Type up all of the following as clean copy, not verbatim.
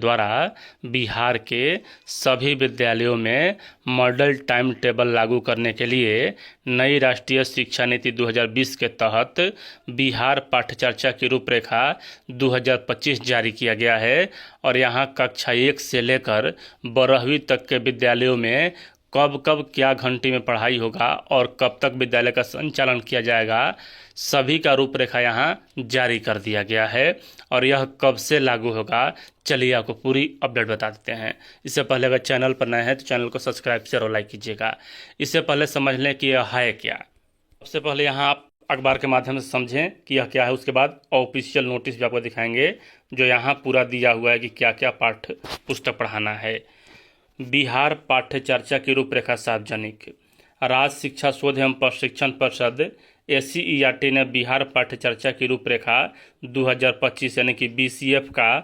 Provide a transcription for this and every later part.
द्वारा बिहार के सभी विद्यालयों में मॉडल टाइम टेबल लागू करने के लिए नई राष्ट्रीय शिक्षा नीति 2020 के तहत बिहार पाठ्यचर्चा की रूपरेखा 2025 जारी किया गया है। और यहाँ कक्षा 1 से लेकर 12वीं तक के विद्यालयों में कब कब क्या घंटी में पढ़ाई होगा और कब तक विद्यालय का संचालन किया जाएगा, सभी का रूपरेखा यहाँ जारी कर दिया गया है। और यह कब से लागू होगा, चलिए आपको पूरी अपडेट बता देते हैं। इससे पहले अगर चैनल पर नए हैं तो चैनल को सब्सक्राइब शेयर और लाइक कीजिएगा। इससे पहले समझ लें कि यह है क्या। सबसे पहले यहाँ आप अखबार के माध्यम से समझें कि यह क्या है, उसके बाद ऑफिशियल नोटिस भी आपको दिखाएंगे जो यहाँ पूरा दिया हुआ है कि क्या क्या पाठ्य पुस्तक पढ़ाना है। बिहार पाठ्यचर्चा की रूपरेखा सार्वजनिक। राज्य शिक्षा शोध एवं प्रशिक्षण परिषद SCERT ने बिहार पाठ्यचर्चा की रूपरेखा 2025 यानी कि BCF का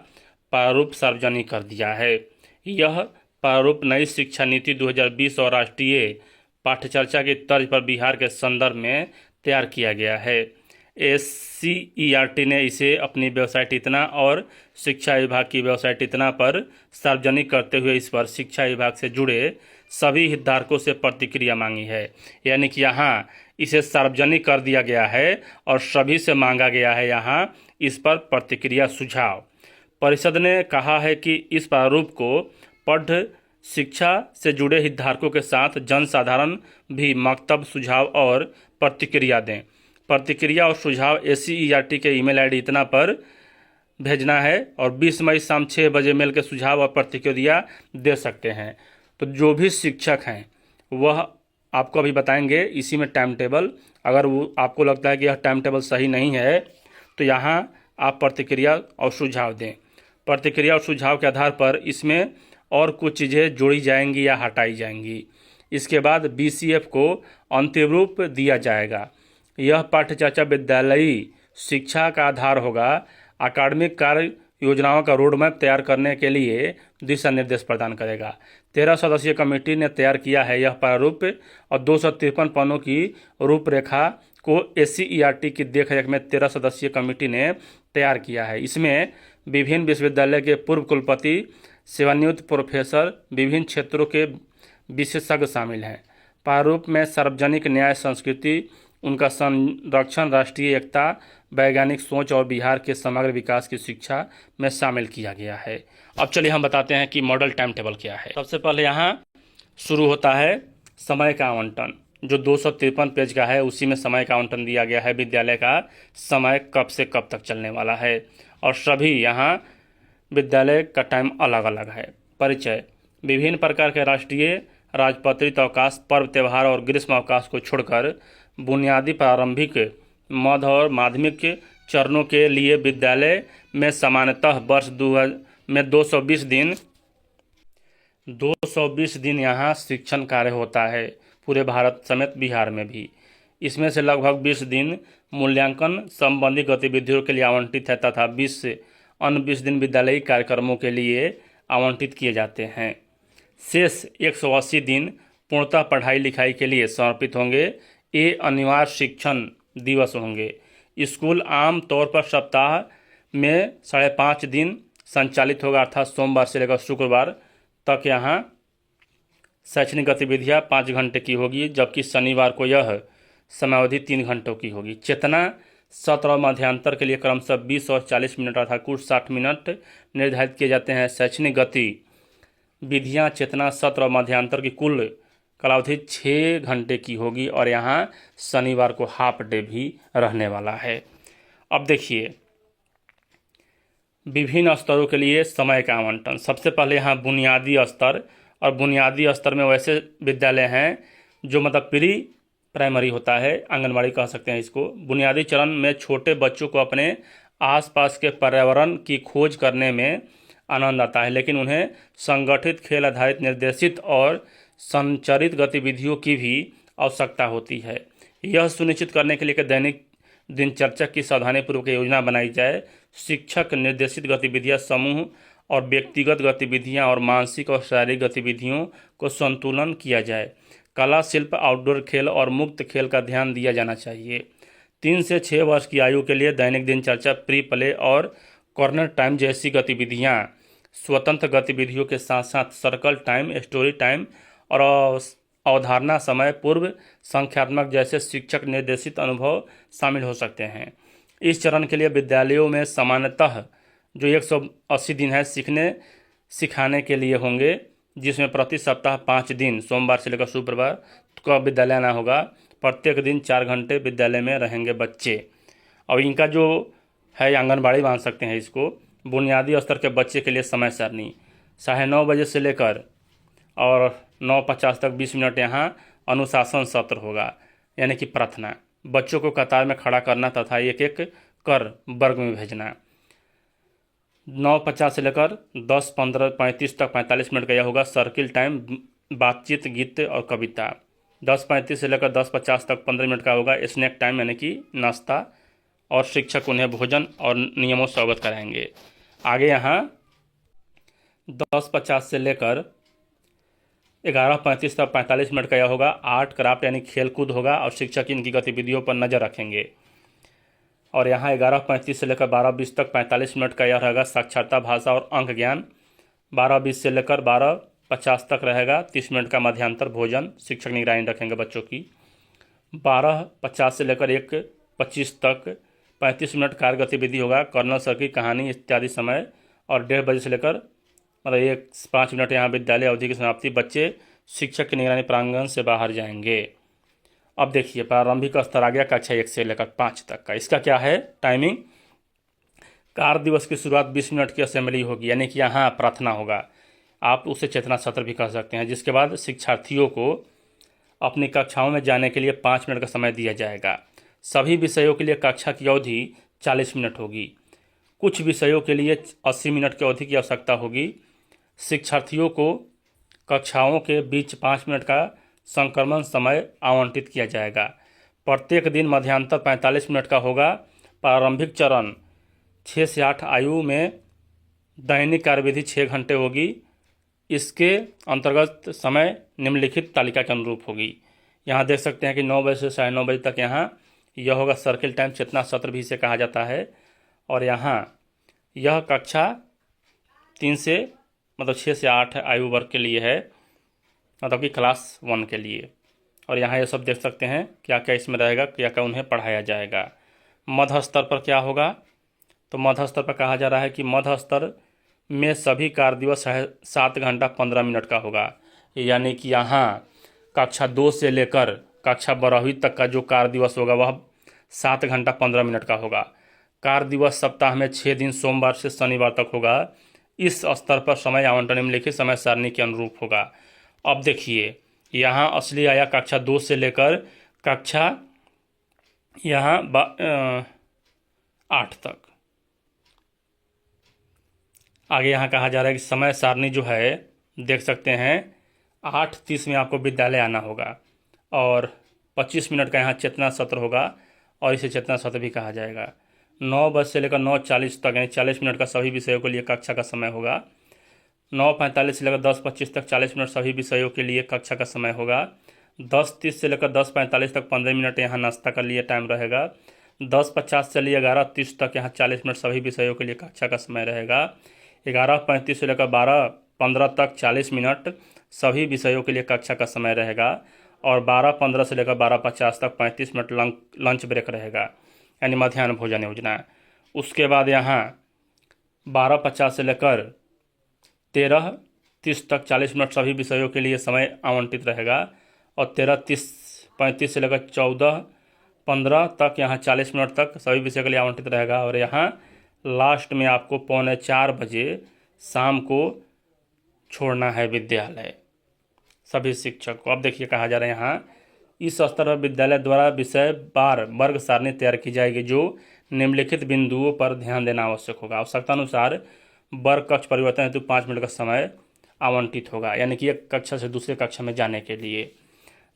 प्रारूप सार्वजनिक कर दिया है। यह प्रारूप नई शिक्षा नीति 2020 और राष्ट्रीय पाठ्यचर्चा की तर्ज पर बिहार के संदर्भ में तैयार किया गया है। SCERT ने इसे अपनी वेबसाइट इतना और शिक्षा विभाग की वेबसाइट इतना पर सार्वजनिक करते हुए इस पर शिक्षा विभाग से जुड़े सभी हितधारकों से प्रतिक्रिया मांगी है। यानी कि यहाँ इसे सार्वजनिक कर दिया गया है और सभी से मांगा गया है यहाँ इस पर प्रतिक्रिया सुझाव। परिषद ने कहा है कि इस प्रारूप को पढ़ शिक्षा से जुड़े हितधारकों के साथ जनसाधारण भी वक्तव्य सुझाव और प्रतिक्रिया दें। प्रतिक्रिया और सुझाव SCERT के ईमेल ID इतना पर भेजना है और 20 मई शाम 6 बजे मेल के सुझाव और प्रतिक्रिया दे सकते हैं। तो जो भी शिक्षक हैं वह आपको अभी बताएंगे इसी में टाइम टेबल। अगर वो आपको लगता है कि यह टाइम टेबल सही नहीं है तो यहाँ आप प्रतिक्रिया और सुझाव दें। प्रतिक्रिया और सुझाव के आधार पर इसमें और कुछ चीज़ें जोड़ी जाएंगी या हटाई जाएंगी। इसके बाद BCF को अंतिम रूप दिया जाएगा। यह पाठ्यचर्चा विद्यालयी शिक्षा का आधार होगा। अकादमिक कार्य योजनाओं का रोड मैप तैयार करने के लिए दिशा निर्देश प्रदान करेगा। 13 सदस्यीय कमेटी ने तैयार किया है यह प्रारूप और 253 पन्नों की रूपरेखा को SCERT की देखरेख में 13 सदस्यीय कमेटी ने तैयार किया है। इसमें विभिन्न विश्वविद्यालय के पूर्व कुलपति, सेवानिवृत्त प्रोफेसर, विभिन्न क्षेत्रों के विशेषज्ञ शामिल हैं। प्रारूप में सार्वजनिक न्याय, संस्कृति, उनका संरक्षण, राष्ट्रीय एकता, वैज्ञानिक सोच और बिहार के समग्र विकास की शिक्षा में शामिल किया गया है। अब चलिए हम बताते हैं कि मॉडल टाइम टेबल क्या है। सबसे पहले यहाँ शुरू होता है समय का आवंटन, जो 253 पेज का है। उसी में समय का आवंटन दिया गया है, विद्यालय का समय कब से कब तक चलने वाला है और सभी यहाँ विद्यालय का टाइम अलग अलग है। परिचय। विभिन्न प्रकार के राष्ट्रीय, राजपत्रित अवकाश, पर्व, त्यौहार और ग्रीष्म अवकाश को छोड़कर बुनियादी, प्रारंभिक, मध्य और माध्यमिक चरणों के लिए विद्यालय में सामान्यतः वर्ष में 220 दिन यहाँ शिक्षण कार्य होता है, पूरे भारत समेत बिहार में भी। इसमें से लगभग 20 दिन मूल्यांकन संबंधी गतिविधियों के लिए आवंटित है तथा 20 दिन विद्यालयी कार्यक्रमों के लिए आवंटित किए जाते हैं। शेष 180 दिन पूर्णतः पढ़ाई लिखाई के लिए समर्पित होंगे। ये अनिवार्य शिक्षण दिवस होंगे। स्कूल आम तौर पर सप्ताह में 5.5 दिन संचालित होगा, अर्थात सोमवार से लेकर शुक्रवार तक यहाँ शैक्षणिक गतिविधियाँ 5 घंटे की होगी, जबकि शनिवार को यह समयावधि 3 घंटों की होगी। चेतना सत्र और मध्यांतर के लिए क्रमशः 20 और 40 मिनट अर्थात कुल 60 मिनट निर्धारित किए जाते हैं। शैक्षणिक गतिविधियाँ चेतना सत्र और मध्यांतर की कुल कालावधि 6 घंटे की होगी और यहाँ शनिवार को हाफ डे भी रहने वाला है। अब देखिए विभिन्न स्तरों के लिए समय का आवंटन। सबसे पहले यहाँ बुनियादी स्तर, और बुनियादी स्तर में वैसे विद्यालय हैं जो मतलब प्री प्राइमरी होता है, आंगनबाड़ी कह सकते हैं इसको। बुनियादी चरण में छोटे बच्चों को अपने आसपास के पर्यावरण की खोज करने में आनंद आता है, लेकिन उन्हें संगठित, खेल आधारित, निर्देशित और संचरित गतिविधियों की भी आवश्यकता होती है। यह सुनिश्चित करने के लिए कि दैनिक दिनचर्या की सावधानीपूर्वक योजना बनाई जाए। शिक्षक निर्देशित गतिविधियां, समूह और व्यक्तिगत गतिविधियां और मानसिक और शारीरिक गतिविधियों को संतुलन किया जाए। कला, शिल्प, आउटडोर खेल और मुक्त खेल का ध्यान दिया जाना चाहिए। 3 से 6 वर्ष की आयु के लिए दैनिक दिनचर्या, प्री प्ले और कॉर्नर टाइम जैसी गतिविधियां स्वतंत्र गतिविधियों के साथ साथ सर्कल टाइम, स्टोरी टाइम और अवधारणा समय पूर्व संख्यात्मक जैसे शिक्षक निर्देशित अनुभव शामिल हो सकते हैं। इस चरण के लिए विद्यालयों में सामान्यतः जो 180 दिन है सीखने सिखाने के लिए होंगे, जिसमें प्रति सप्ताह 5 दिन सोमवार से लेकर शुक्रवार का विद्यालय आना होगा। प्रत्येक दिन 4 घंटे विद्यालय में रहेंगे बच्चे। और इनका जो है आंगनबाड़ी मान सकते हैं इसको। बुनियादी स्तर के बच्चे के लिए समय सारणी 9:30 बजे से लेकर और 9:50 तक 20 मिनट यहाँ अनुशासन सत्र होगा, यानी कि प्रार्थना। बच्चों को कतार में खड़ा करना तथा एक एक कर वर्ग में भेजना। 9:50 से लेकर 10, 15, 35 तक 45 मिनट का यह होगा सर्किल टाइम, बातचीत, गीत और कविता। 10:35 से लेकर 10:50 तक 15 मिनट का होगा स्नैक टाइम, यानी कि नाश्ता, और शिक्षक उन्हें भोजन और नियमों से अवगत कराएंगे। आगे यहाँ 10:50 से लेकर 11:35 तक 45 मिनट का यह होगा आर्ट क्राफ्ट, यानी खेल कूद होगा और शिक्षक इनकी गतिविधियों पर नज़र रखेंगे। और यहाँ 11:35 से लेकर 12:20 तक 45 मिनट का यह रहेगा साक्षरता, भाषा और अंक ज्ञान। 12:20 से लेकर 12:50 तक रहेगा 30 मिनट का मध्यांतर भोजन, शिक्षक निगरानी रखेंगे बच्चों की। 12:50 से लेकर 1:25 तक 35 मिनट कार्य गतिविधि होगा, कर्नल सर की कहानी इत्यादि समय। और 1:30 बजे से लेकर 5 मिनट यहाँ विद्यालय अवधि की समाप्ति। बच्चे शिक्षक की निगरानी प्रांगण से बाहर जाएंगे। अब देखिए प्रारंभिक स्तर आ गया कक्षा 1 से लेकर 5 तक का। इसका क्या है टाइमिंग। कार्य दिवस की शुरुआत 20 मिनट की असेंबली होगी, यानी कि यहाँ प्रार्थना होगा, आप उसे चेतना सत्र भी कह सकते हैं। जिसके बाद शिक्षार्थियों को अपनी कक्षाओं में जाने के लिए 5 मिनट का समय दिया जाएगा। सभी विषयों के लिए कक्षा की अवधि 40 मिनट होगी। कुछ विषयों के लिए 80 मिनट की अवधि की आवश्यकता होगी। शिक्षार्थियों को कक्षाओं के बीच 5 मिनट का संक्रमण समय आवंटित किया जाएगा। प्रत्येक दिन मध्यांतर 45 मिनट का होगा। प्रारंभिक चरण 6 से 8 आयु में दैनिक कार्यविधि 6 घंटे होगी। इसके अंतर्गत समय निम्नलिखित तालिका के अनुरूप होगी। यहाँ देख सकते हैं कि 9 बजे से 9:30 बजे तक यहाँ यह होगा सर्किल टाइम, चेतना सत्र भी इसे कहा जाता है। और यहाँ यह कक्षा 6 से 8 आयु वर्ग के लिए है, मतलब कि क्लास 1 के लिए। और यहाँ ये सब देख सकते हैं क्या क्या इसमें रहेगा, क्या क्या उन्हें पढ़ाया जाएगा। मध्य स्तर पर क्या होगा, तो मध्य स्तर पर कहा जा रहा है कि मध्य स्तर में सभी कार्य दिवस 7 घंटा 15 मिनट का होगा, यानी कि यहाँ कक्षा 2 से लेकर कक्षा 12वीं तक का जो कार्य दिवस होगा वह 7 घंटा 15 मिनट का होगा। कार्य दिवस सप्ताह में 6 दिन सोमवार से शनिवार तक होगा। इस स्तर पर समय आवंटन निम्नलिखित समय सारणी के अनुरूप होगा। अब देखिए यहाँ असली आया कक्षा 2 से लेकर कक्षा यहाँ 8 तक। आगे यहाँ कहा जा रहा है कि समय सारणी जो है देख सकते हैं 8:30 में आपको विद्यालय आना होगा और 25 मिनट का यहाँ चेतना सत्र होगा और इसे चेतना सत्र भी कहा जाएगा। 9 बजे से लेकर 9:40 तक यानी 40 मिनट का सभी विषयों के लिए कक्षा का समय होगा। 9:45 से लेकर 10:25 तक 40 मिनट सभी विषयों के लिए कक्षा का समय होगा। 10:30 से लेकर 10:45 तक 15 मिनट यहाँ नाश्ता का लिए टाइम रहेगा। 10:50 से लिए 11:30 तक यहाँ 40 मिनट सभी विषयों के लिए कक्षा का समय रहेगा। 11:35 से लेकर 12:15 तक 40 मिनट सभी विषयों के लिए कक्षा का समय रहेगा। और 12:15 से लेकर 12:50 तक 35 मिनट लंच ब्रेक रहेगा, यानी मध्याह्न भोजन योजना। उसके बाद यहाँ 12:50 से लेकर 13:30 तक 40 मिनट सभी विषयों के लिए समय आवंटित रहेगा। और 13:35 से लेकर 14:15 तक यहाँ 40 मिनट तक सभी विषयों के लिए आवंटित रहेगा। और यहाँ लास्ट में आपको 3:45 बजे शाम को छोड़ना है विद्यालय सभी शिक्षक को। अब देखिए कहा जा रहा है यहाँ इस स्तर पर विद्यालय द्वारा विषय बार वर्ग सारणी तैयार की जाएगी जो निम्नलिखित बिंदुओं पर ध्यान देना आवश्यक होगा। आवश्यकता अनुसार वर्ग कक्ष परिवर्तन हेतु 5 मिनट का समय आवंटित होगा, यानी कि एक कक्षा से दूसरे कक्षा में जाने के लिए।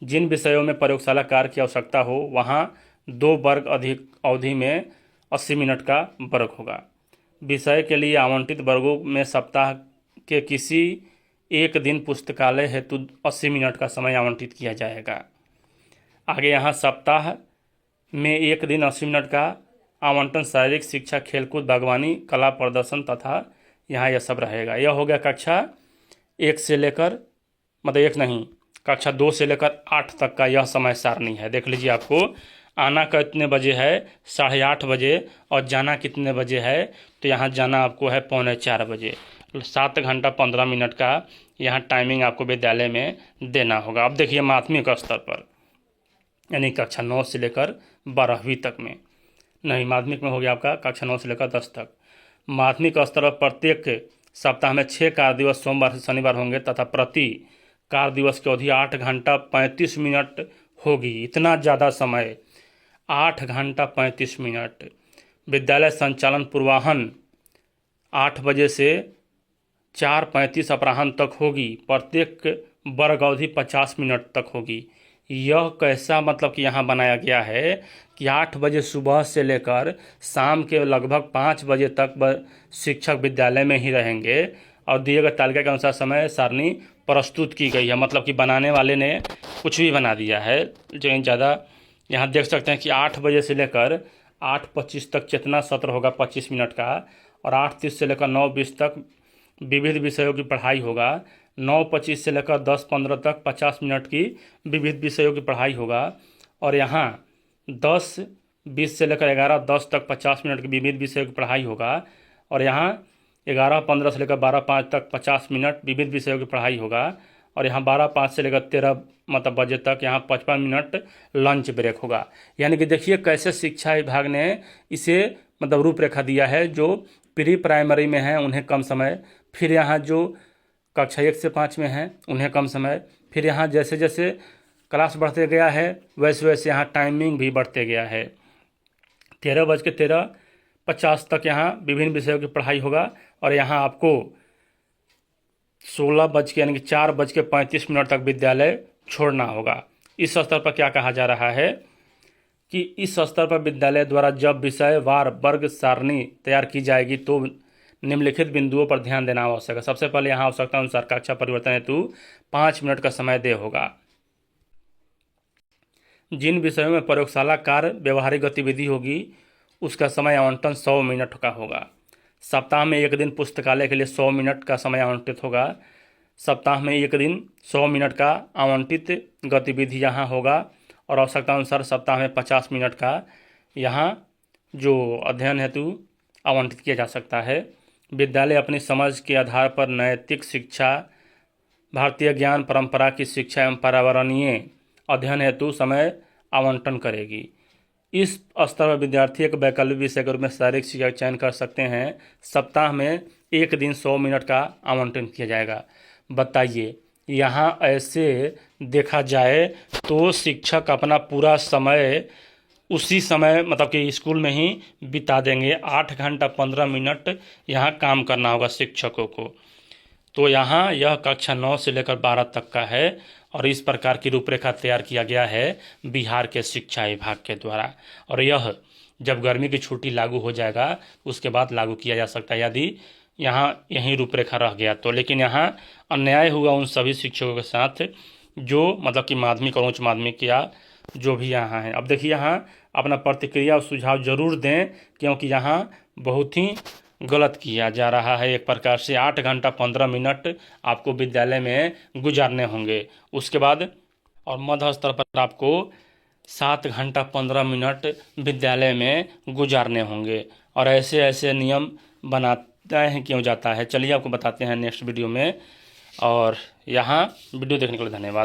जिन विषयों में प्रयोगशाला कार्य की आवश्यकता हो वहाँ 2 वर्ग अधिक अवधि में 80 मिनट का वर्ग होगा। विषय के लिए आवंटित वर्गों में सप्ताह के किसी एक दिन पुस्तकालय हेतु 80 मिनट का समय आवंटित किया जाएगा। आगे यहाँ सप्ताह में एक दिन 80 मिनट का आवंटन शारीरिक शिक्षा, खेलकूद, बागवानी, कला प्रदर्शन तथा यहाँ यह सब रहेगा। यह हो गया कक्षा 1 से लेकर, मतलब 1 नहीं, कक्षा 2 से लेकर 8 तक का यह समय सारणी है। देख लीजिए, आपको आना कितने बजे है, 8:30 बजे, और जाना कितने बजे है, तो यहाँ जाना आपको है 3:45 बजे। 7 घंटा 15 मिनट का यहाँ टाइमिंग आपको विद्यालय में देना होगा। अब देखिए माध्यमिक स्तर पर, यानी कक्षा 9 से लेकर 12वीं तक में, नहीं माध्यमिक में हो गया आपका कक्षा 9 से लेकर 10 तक। माध्यमिक स्तर पर प्रत्येक सप्ताह में 6 कार्य दिवस सोमवार से शनिवार होंगे तथा प्रति कार्य दिवस की अवधि 8 घंटा 35 मिनट होगी। इतना ज़्यादा समय, 8 घंटा 35 मिनट। विद्यालय संचालन पूर्वाह्न 8 बजे से 4:35 अपराह्न तक होगी। प्रत्येक वर्ग अवधि 50 मिनट तक होगी। यह कैसा मतलब कि यहाँ बनाया गया है कि 8 बजे सुबह से लेकर शाम के लगभग 5 बजे तक शिक्षक विद्यालय में ही रहेंगे और दिए गए तालिका के अनुसार समय सारणी प्रस्तुत की गई है। मतलब कि बनाने वाले ने कुछ भी बना दिया है, जो ज़्यादा यहाँ देख सकते हैं कि 8 बजे से लेकर 8:25 तक चेतना सत्र होगा 25 मिनट का, और 8:30 से लेकर 9:20 तक विविध विषयों की पढ़ाई होगा। 9:25 से लेकर 10:15 तक 50 मिनट की विविध विषयों की पढ़ाई होगा। और यहाँ 10:20 से लेकर 11:10 तक 50 मिनट की विविध विषयों की पढ़ाई होगा। और यहाँ 11:15 से लेकर 12:05 तक 50 मिनट विविध विषयों की पढ़ाई होगा। और यहाँ 12:05 से लेकर 13 मतलब बजे तक यहाँ 55 मिनट लंच ब्रेक होगा। यानी कि देखिए कैसे शिक्षा विभाग ने इसे मतलब रूपरेखा दिया है। जो प्री प्राइमरी में हैं उन्हें कम समय, फिर यहाँ जो कक्षा 1 से 5 में हैं उन्हें कम समय, फिर यहाँ जैसे जैसे क्लास बढ़ते गया है वैसे वैसे यहाँ टाइमिंग भी बढ़ते गया है। 13:13:50 तक यहाँ विभिन्न विषयों की पढ़ाई होगा। और यहाँ आपको 16 बज के यानी कि 4:35 तक विद्यालय छोड़ना होगा। इस स्तर पर क्या कहा जा रहा है कि इस स्तर पर विद्यालय द्वारा जब विषय वार वर्ग सारणी तैयार की जाएगी तो निम्नलिखित बिंदुओं पर ध्यान देना आवश्यक है। सबसे पहले यहाँ आवश्यकता अनुसार कक्षा परिवर्तन हेतु 5 मिनट का समय दे होगा। जिन विषयों में प्रयोगशाला कार्य व्यवहारिक गतिविधि होगी उसका समय आवंटन 100 मिनट का होगा। सप्ताह में 1 दिन पुस्तकालय के लिए 100 मिनट का समय आवंटित होगा। सप्ताह में 1 दिन 100 मिनट का आवंटित गतिविधि यहाँ होगा। और आवश्यकता अनुसार सप्ताह में 50 मिनट का यहाँ जो अध्ययन हेतु आवंटित किया जा सकता है। विद्यालय अपनी समझ के आधार पर नैतिक शिक्षा, भारतीय ज्ञान परंपरा की शिक्षा एवं पर्यावरणीय अध्ययन हेतु समय आवंटन करेगी। इस स्तर पर विद्यार्थी एक वैकल्पिक विषय के रूप में शारीरिक शिक्षा का चयन कर सकते हैं। सप्ताह में 1 दिन 100 मिनट का आवंटन किया जाएगा। बताइए, यहाँ ऐसे देखा जाए तो शिक्षक अपना पूरा समय उसी समय मतलब कि स्कूल में ही बिता देंगे। 8 घंटा 15 मिनट यहाँ काम करना होगा शिक्षकों को। तो यहाँ यह कक्षा 9 से लेकर 12 तक का है और इस प्रकार की रूपरेखा तैयार किया गया है बिहार के शिक्षा विभाग के द्वारा। और यह जब गर्मी की छुट्टी लागू हो जाएगा उसके बाद लागू किया जा सकता है यदि यहाँ यही रूपरेखा रह गया तो। लेकिन यहाँ अन्याय हुआ उन सभी शिक्षकों के साथ जो मतलब कि माध्यमिक और उच्च माध्यमिक या जो भी यहाँ हैं। अब देखिए, यहाँ अपना प्रतिक्रिया और सुझाव जरूर दें क्योंकि यहाँ बहुत ही गलत किया जा रहा है। एक प्रकार से 8 घंटा 15 मिनट आपको विद्यालय में गुजारने होंगे। उसके बाद और मध्य स्तर पर आपको 7 घंटा 15 मिनट विद्यालय में गुजारने होंगे। और ऐसे ऐसे नियम बनाते हैं क्यों जाता है, चलिए आपको बताते हैं नेक्स्ट वीडियो में। और यहाँ वीडियो देखने के लिए धन्यवाद।